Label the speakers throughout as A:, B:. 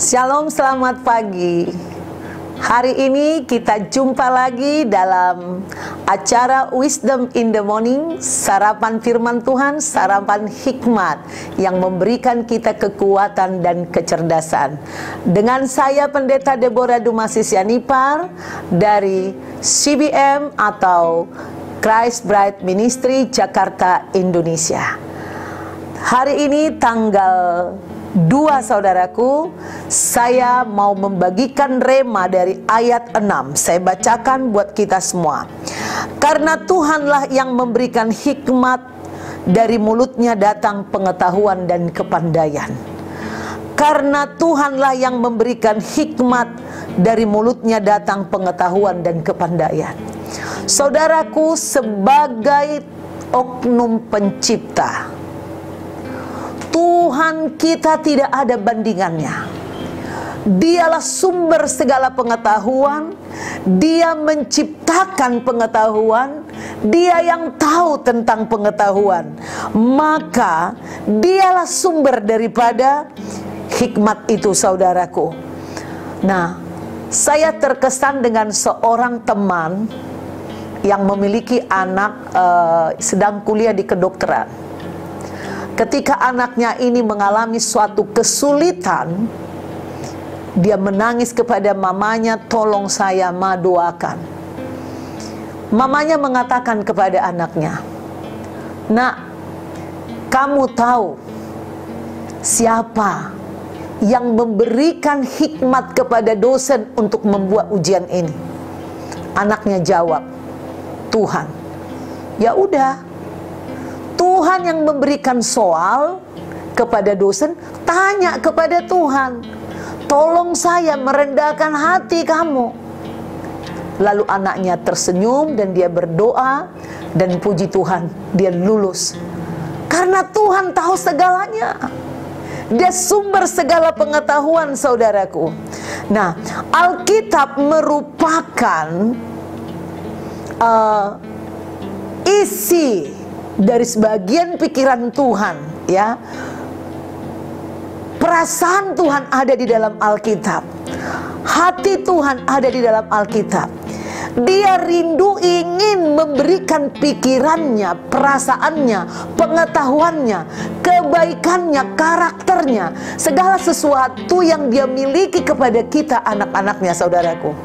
A: Shalom, selamat pagi. Hari ini kita jumpa lagi dalam acara Wisdom in the Morning, sarapan firman Tuhan, sarapan hikmat yang memberikan kita kekuatan dan kecerdasan. Dengan saya Pendeta Deborah Dumasis Yanipar dari CBM atau Christ Bride Ministry Jakarta, Indonesia. Hari ini tanggal 2, saudaraku, saya mau membagikan rema dari ayat 6. Saya bacakan buat kita semua. Karena Tuhanlah yang memberikan hikmat, dari mulutnya datang pengetahuan dan kepandaian. Karena Tuhanlah yang memberikan hikmat, dari mulutnya datang pengetahuan dan kepandaian. Saudaraku, sebagai oknum pencipta, Tuhan kita tidak ada bandingannya. Dialah sumber segala pengetahuan. Dia menciptakan pengetahuan. Dia yang tahu tentang pengetahuan. Maka dialah sumber daripada hikmat itu, saudaraku. Nah, saya terkesan dengan seorang teman yang memiliki anak sedang kuliah di kedokteran. Ketika anaknya ini mengalami suatu kesulitan, dia menangis kepada mamanya, "Tolong saya, Ma, doakan." Mamanya mengatakan kepada anaknya, "Nak, kamu tahu siapa yang memberikan hikmat kepada dosen untuk membuat ujian ini?" Anaknya jawab, "Tuhan." Ya udah, Tuhan yang memberikan soal kepada dosen, tanya kepada Tuhan, "Tolong saya merendahkan hati kamu." Lalu anaknya tersenyum dan dia berdoa, dan puji Tuhan, dia lulus. Karena Tuhan tahu segalanya. Dia sumber segala pengetahuan, saudaraku. Nah, Alkitab merupakan isi dari sebagian pikiran Tuhan, ya. Perasaan Tuhan ada di dalam Alkitab. Hati Tuhan ada di dalam Alkitab. Dia rindu ingin memberikan pikirannya, perasaannya, pengetahuannya, kebaikannya, karakternya, segala sesuatu yang dia miliki kepada kita, anak-anaknya, saudaraku.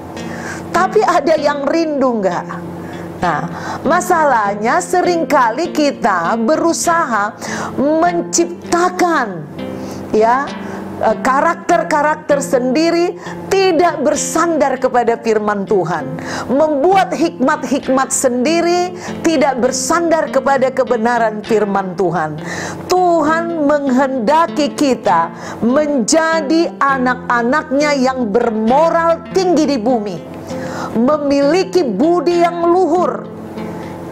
A: Tapi ada yang rindu enggak? Nah, masalahnya seringkali kita berusaha menciptakan, ya, karakter-karakter sendiri, tidak bersandar kepada firman Tuhan, membuat hikmat-hikmat sendiri, tidak bersandar kepada kebenaran firman Tuhan. Tuhan menghendaki kita menjadi anak-anaknya yang bermoral tinggi di bumi, memiliki budi yang luhur.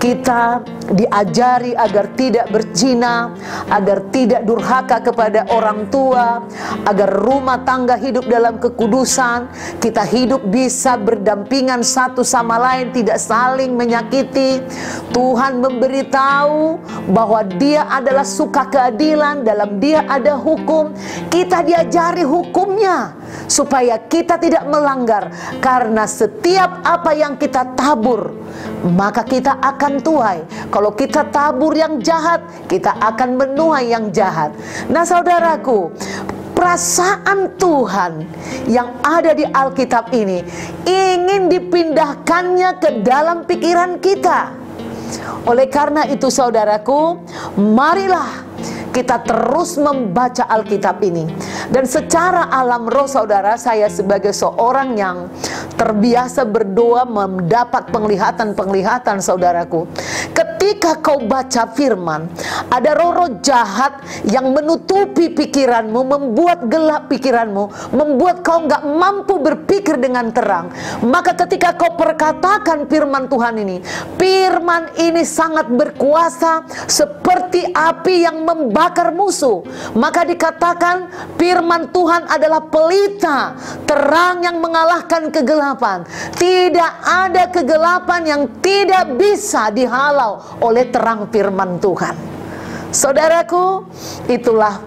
A: Kita diajari agar tidak berzina, agar tidak durhaka kepada orang tua, agar rumah tangga hidup dalam kekudusan. Kita hidup bisa berdampingan satu sama lain, tidak saling menyakiti. Tuhan memberitahu bahwa Dia adalah suka keadilan, dalam Dia ada hukum. Kita diajari hukumnya supaya kita tidak melanggar, karena setiap apa yang kita tabur, maka kita akan tuai. Kalau kita tabur yang jahat, kita akan menuai yang jahat. Nah, saudaraku, perasaan Tuhan yang ada di Alkitab ini ingin dipindahkannya ke dalam pikiran kita. Oleh karena itu, saudaraku, marilah kita terus membaca Alkitab ini. Dan secara alam roh, saudara, saya sebagai seorang yang terbiasa berdoa mendapat penglihatan-penglihatan, saudaraku. Ketika kau baca firman, ada roh-roh jahat yang menutupi pikiranmu, membuat gelap pikiranmu, membuat kau nggak mampu berpikir dengan terang. Maka ketika kau perkatakan firman Tuhan ini sangat berkuasa seperti api yang membakar musuh. Maka dikatakan firman Tuhan adalah pelita, terang yang mengalahkan kegelapan. Tidak ada kegelapan yang tidak bisa dihalau oleh terang firman Tuhan. Saudaraku, itulah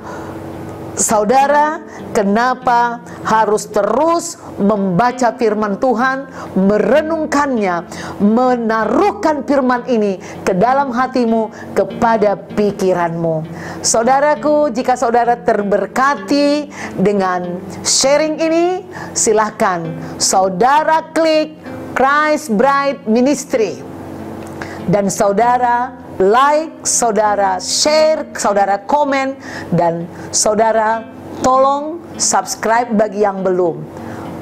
A: Saudara, kenapa harus terus membaca firman Tuhan, merenungkannya, menaruhkan firman ini ke dalam hatimu, kepada pikiranmu. Saudaraku, jika saudara terberkati dengan sharing ini, silahkan saudara klik Christ Bride Ministry, dan saudara like, saudara share, saudara komen, dan saudara tolong subscribe bagi yang belum.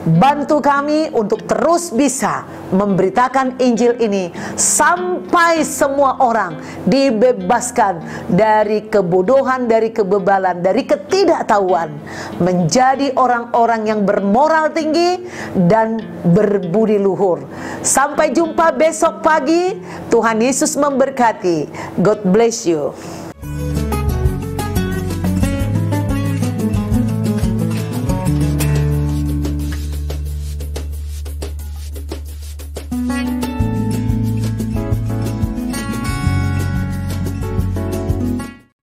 A: Bantu kami untuk terus bisa memberitakan Injil ini sampai semua orang dibebaskan dari kebodohan, dari kebebalan, dari ketidaktahuan, menjadi orang-orang yang bermoral tinggi dan berbudi luhur. Sampai jumpa besok pagi. Tuhan Yesus memberkati. God bless you.